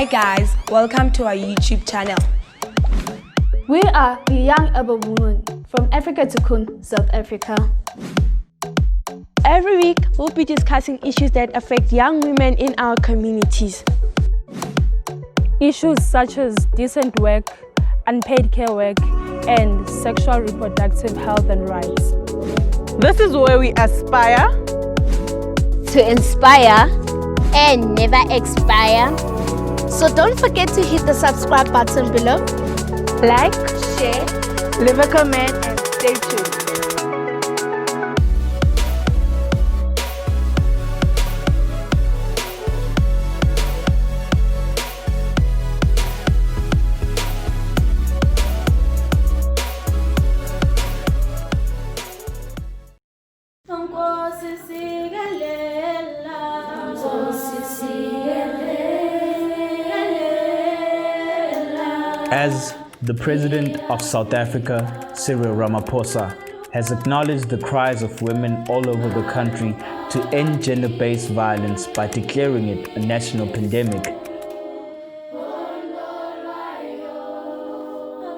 Hi guys, welcome to our YouTube channel. We are the Young Urban Women from Africa to Kun, South Africa. Every week, we'll be discussing issues that affect young women in our communities. Issues such as decent work, unpaid care work, and sexual reproductive health and rights. This is where we aspire to inspire and never expire. So don't forget to hit the subscribe button below. Like, share, leave a comment, and stay tuned. As the President of South Africa, Cyril Ramaphosa, has acknowledged the cries of women all over the country to end gender-based violence by declaring it a national pandemic.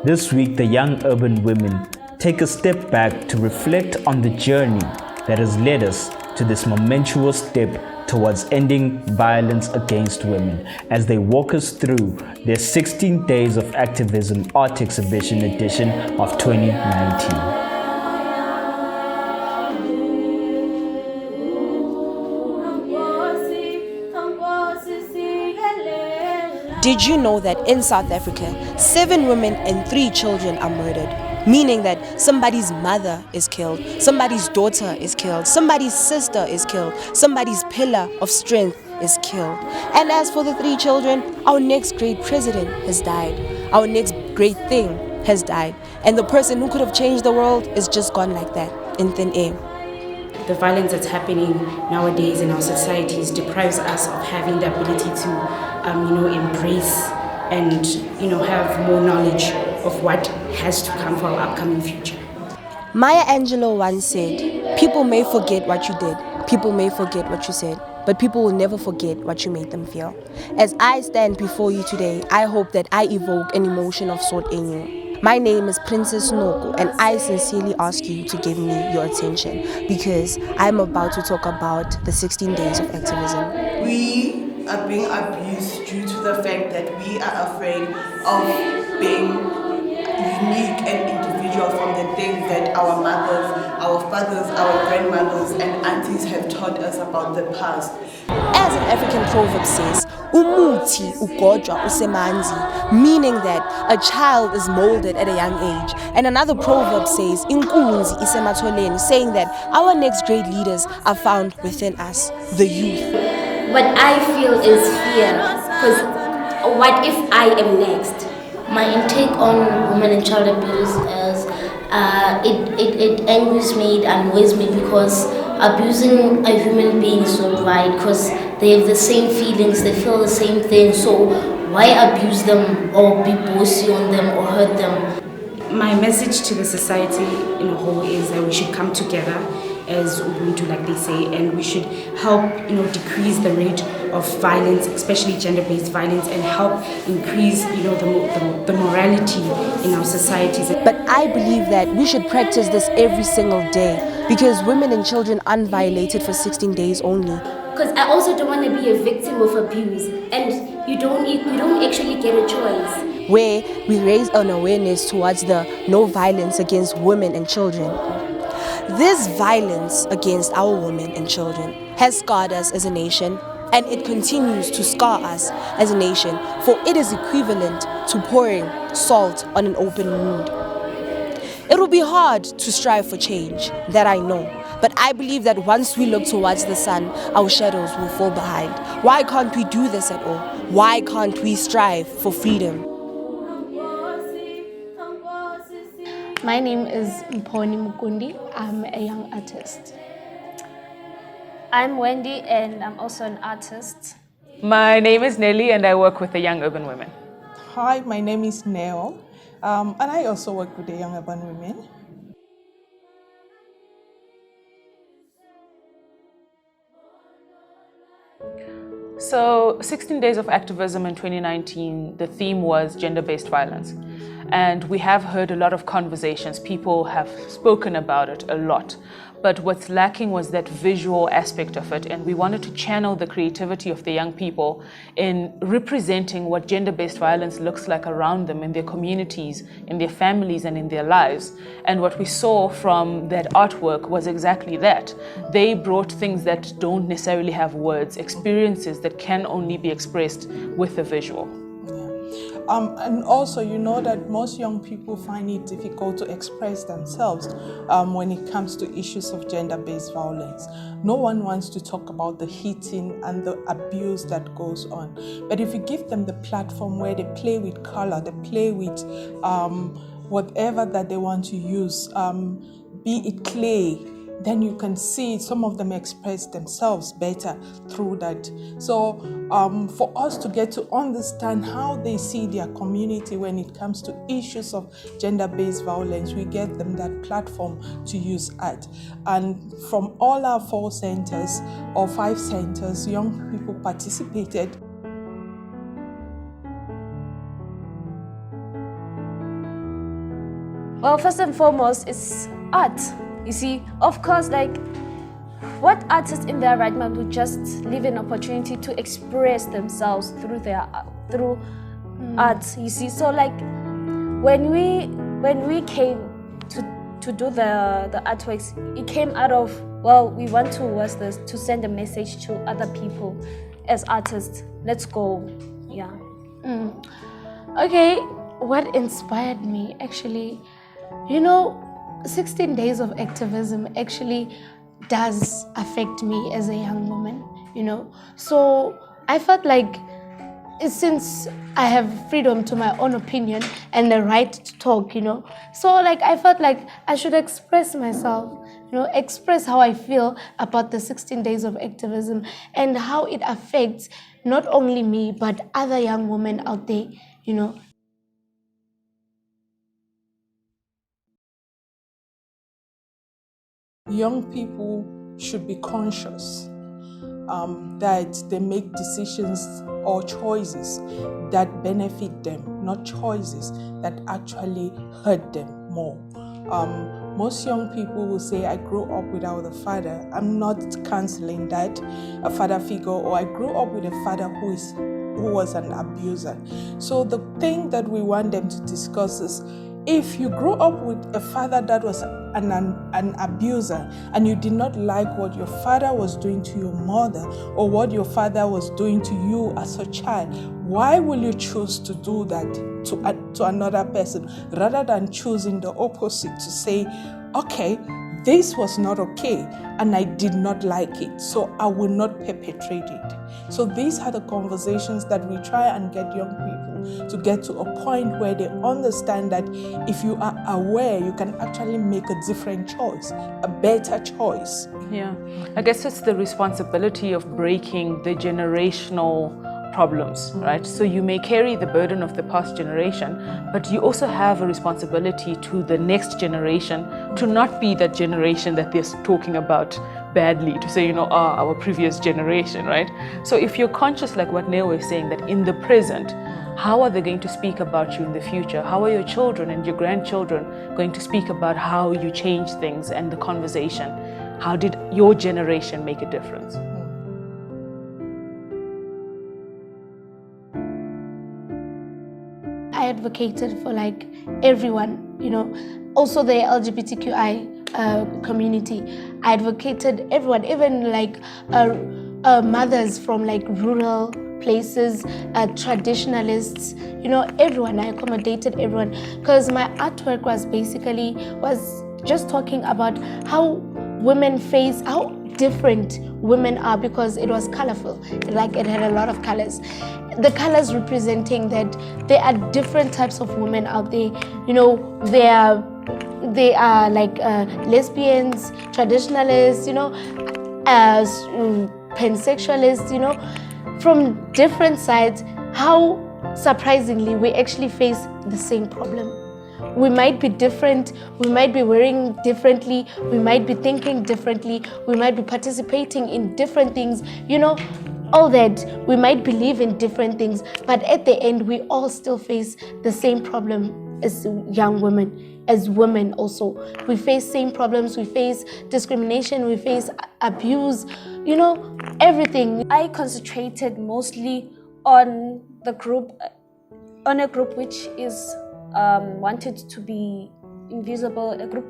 This week, the Young Urban Women take a step back to reflect on the journey that has led us to this momentous step towards ending violence against women as they walk us through their 16 Days of Activism art exhibition edition of 2019. Did you know that in South Africa, 7 women and 3 children are murdered? Meaning that somebody's mother is killed, somebody's daughter is killed, somebody's sister is killed, somebody's pillar of strength is killed. And as for the 3 children, our next great president has died. Our next great thing has died. And the person who could have changed the world is just gone like that, in thin air. The violence that's happening nowadays in our societies deprives us of having the ability to, embrace and, have more knowledge of what has to come for our upcoming future. Maya Angelou once said, people may forget what you did, people may forget what you said, but people will never forget what you made them feel. As I stand before you today, I hope that I evoke an emotion of sort in you. My name is Princess Noko, and I sincerely ask you to give me your attention because I'm about to talk about the 16 Days of Activism. We are being abused due to the fact that we are afraid of being unique and individual from the things that our mothers, our fathers, our grandmothers and aunties have taught us about the past. As an African proverb says, umuthi ugodwa usemanzi, meaning that a child is molded at a young age. And another proverb says, inkunzi isematholeni, saying that our next great leaders are found within us, the youth. What I feel is fear, because what if I am next? My intake on women and child abuse is it angers me, it annoys me because abusing a human being is not right because they have the same feelings, they feel the same thing, so why abuse them or be bossy on them or hurt them? My message to the society in a whole is that we should come together as Ubuntu, like they say, and we should help, decrease the rate of violence, especially gender-based violence, and help increase, the morality in our societies. But I believe that we should practice this every single day because women and children aren't violated for 16 days only. Because I also don't want to be a victim of abuse, and you don't actually get a choice. Where we raise an awareness towards the no violence against women and children. This violence against our women and children has scarred us as a nation, and it continues to scar us as a nation, for it is equivalent to pouring salt on an open wound. It will be hard to strive for change, that I know, but I believe that once we look towards the sun, our shadows will fall behind. Why can't we do this at all? Why can't we strive for freedom? My name is Mponi Mukundi. I'm a young artist. I'm Wendy and I'm also an artist. My name is Nelly and I work with the Young Urban Women. Hi, my name is Neo and I also work with the Young Urban Women. So 16 Days of Activism in 2019, the theme was gender-based violence. And we have heard a lot of conversations. People have spoken about it a lot. But what's lacking was that visual aspect of it. And we wanted to channel the creativity of the young people in representing what gender-based violence looks like around them in their communities, in their families, and in their lives. And what we saw from that artwork was exactly that. They brought things that don't necessarily have words, experiences that can only be expressed with a visual. And also, you know that most young people find it difficult to express themselves when it comes to issues of gender-based violence. No one wants to talk about the hitting and the abuse that goes on. But if you give them the platform where they play with color, they play with whatever that they want to use, be it clay, then you can see some of them express themselves better through that. So for us to get to understand how they see their community when it comes to issues of gender-based violence, we get them that platform to use art. And from all our 4 centers or 5 centers, young people participated. Well, first and foremost, it's art. You see, of course, like, what artists in their right mind would just leave an opportunity to express themselves through art. You see, so like when we came to do the artworks, it came out of, well, we want to send a message to other people as artists. Let's go, yeah. Okay, what inspired me actually, 16 Days of Activism actually does affect me as a young woman, So I felt like since I have freedom to my own opinion and the right to talk, so like I felt like I should express myself, express how I feel about the 16 Days of Activism and how it affects not only me, but other young women out there, Young people should be conscious that they make decisions or choices that benefit them, not choices that actually hurt them more. Most young people will say, I grew up without a father. I'm not canceling that, a father figure, or I grew up with a father who was an abuser. So the thing that we want them to discuss is, if you grew up with a father that was an abuser and you did not like what your father was doing to your mother or what your father was doing to you as a child, why will you choose to do that to another person rather than choosing the opposite, to say, okay, this was not okay and I did not like it, so I will not perpetrate it. So these are the conversations that we try and get young people to get to a point where they understand that if you are aware, you can actually make a different choice, a better choice. Yeah, I guess it's the responsibility of breaking the generational problems, right? So you may carry the burden of the past generation, but you also have a responsibility to the next generation to not be that generation that they're talking about badly, to say, our previous generation, right? So if you're conscious, like what Neo was saying, that in the present, how are they going to speak about you in the future? How are your children and your grandchildren going to speak about how you change things and the conversation? How did your generation make a difference? I advocated for like everyone, also the LGBTQI community. I advocated everyone, even like mothers from like rural places, traditionalists, everyone. I accommodated everyone because my artwork was just talking about how women face, how different women are, because it was colorful, like it had a lot of colors. The colors representing that there are different types of women out there. They are like lesbians, traditionalists, pansexualists, from different sides. How surprisingly we actually face the same problem. We might be different, we might be wearing differently, we might be thinking differently, we might be participating in different things, all that we might believe in different things, but at the end we all still face the same problem as young women, as women also. We face same problems, we face discrimination, we face abuse, everything. I concentrated mostly on a group which is wanted to be invisible, a group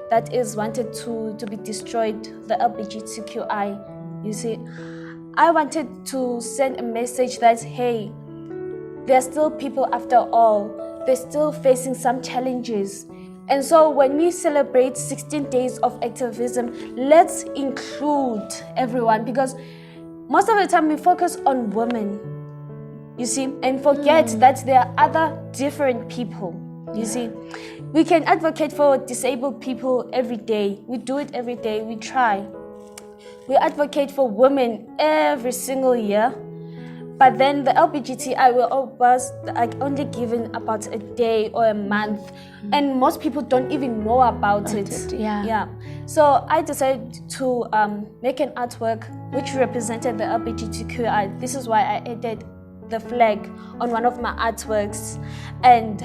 that is wanted to be destroyed, the LGBTQI. You see, I wanted to send a message that, hey, there are still people after all. They're still facing some challenges. And so when we celebrate 16 days of activism, let's include everyone, because most of the time we focus on women, you see, and forget that there are other different people, you see. We can advocate for disabled people every day. We do it every day, we try. We advocate for women every single year, but then the LGBTI was only given about a day or a month, and most people don't even know about it. Yeah. So I decided to make an artwork which represented the LGBTQI. This is why I added the flag on one of my artworks, and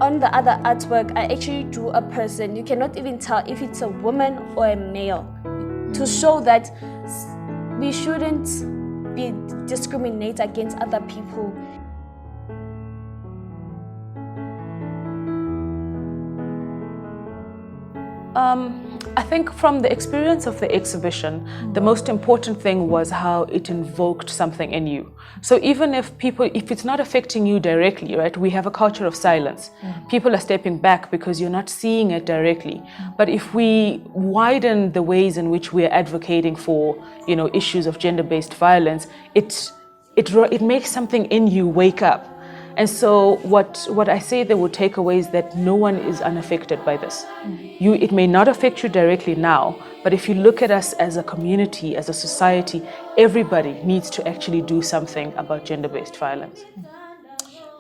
on the other artwork I actually drew a person. You cannot even tell if it's a woman or a male, to show that we shouldn't be discriminate against other people. I think from the experience of the exhibition, the most important thing was how it invoked something in you. So even if it's not affecting you directly, right? We have a culture of silence. People are stepping back because you're not seeing it directly. But if we widen the ways in which we're advocating for, issues of gender-based violence, it makes something in you wake up. And so what I say they will take away is that no one is unaffected by this. It may not affect you directly now, but if you look at us as a community, as a society, everybody needs to actually do something about gender-based violence.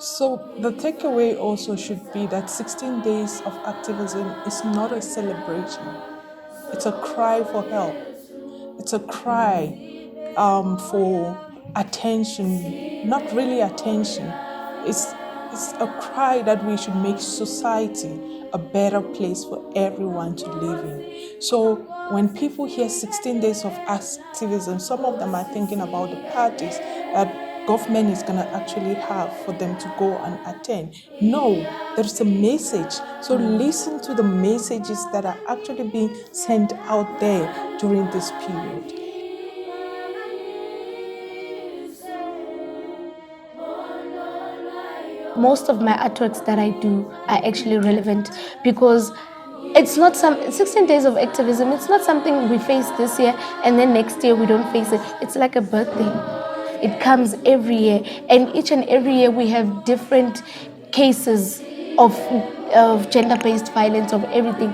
So the takeaway also should be that 16 days of activism is not a celebration. It's a cry for help. It's a cry for attention, not really attention. It's a cry that we should make society a better place for everyone to live in. So when people hear 16 days of activism, some of them are thinking about the parties that government is going to actually have for them to go and attend. No, there's a message. So listen to the messages that are actually being sent out there during this period. Most of my artworks that I do are actually relevant, because it's not 16 days of activism, it's not something we face this year and then next year we don't face it. It's like a birthday. It comes every year, and each and every year we have different cases of gender-based violence, of everything.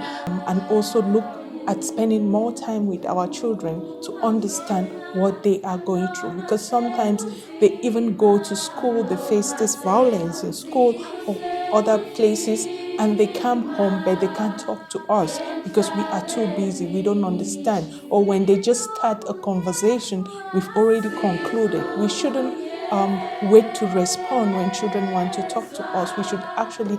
And also look at spending more time with our children to understand what they are going through, because sometimes they even go to school, they face this violence in school or other places, and they come home but they can't talk to us because we are too busy, we don't understand. Or when they just start a conversation, we've already concluded. We shouldn't wait to respond when children want to talk to us. We should actually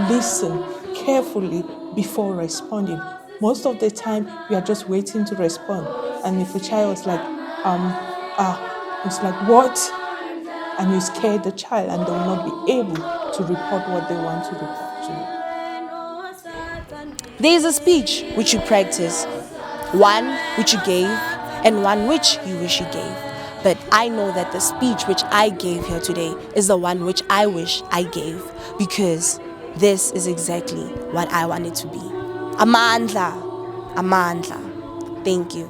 listen carefully before responding. Most of the time, we are just waiting to respond. And if a child is like, it's like, what? And you scare the child, and they will not be able to report what they want to report to you. There is a speech which you practice, one which you gave, and one which you wish you gave. But I know that the speech which I gave here today is the one which I wish I gave, because this is exactly what I want it to be. Amandla. Thank you.